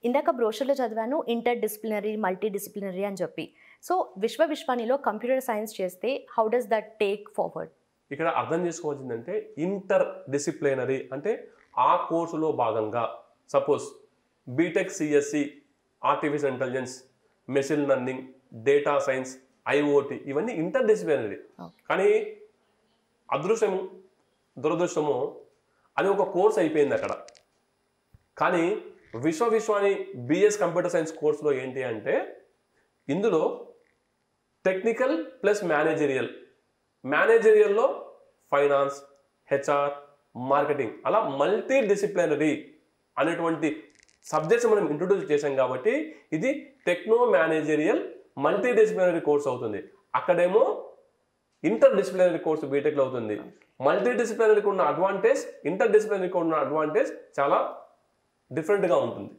ఇందాక బ్రోషర్‌లో చదివాను inter disciplinary, multi disciplinary అని చెప్పి. సో, విశ్వవిష్వానిలో కంప్యూటర్ సైన్స్ చేస్తే how does that take forward? ఇక్కడ అర్థం చేసుకోవాల్సిందంటే ఇంటర్ డిసిప్లినరీ అంటే ఆ కోర్సులో భాగంగా suppose B Tech CSC, artificial intelligence, machine learning, data science, IoT ఇవన్నీ ఇంటర్ డిసిప్లినరీ. కానీ అదృష్టము దురదృష్టము అది ఒక కోర్స్ అయిపోయింది అక్కడ. కానీ విశ్వవిష్వాని బిఎస్ కంప్యూటర్ సైన్స్ కోర్సులో ఏంటి అంటే ఇందులో టెక్నికల్ ప్లస్ మేనేజరియల్లో ఫైనాన్స్, హెచ్ఆర్, మార్కెటింగ్ అలా మల్టీ డిసిప్లినరీ అనేటువంటి సబ్జెక్ట్స్ మనం ఇంట్రొడ్యూస్ చేశాం కాబట్టి ఇది techno managerial multi disciplinary course అవుతుంది. అక్కడేమో ఇంటర్ డిసిప్లినరీ కోర్సు బీటెక్లో అవుతుంది. మల్టీ డిసిప్లినరీకి ఉన్న అడ్వాంటేజ్ ఇంటర్ డిసిప్లినరీకి ఉన్న అడ్వాంటేజ్ చాలా డిఫరెంట్గా ఉంటుంది.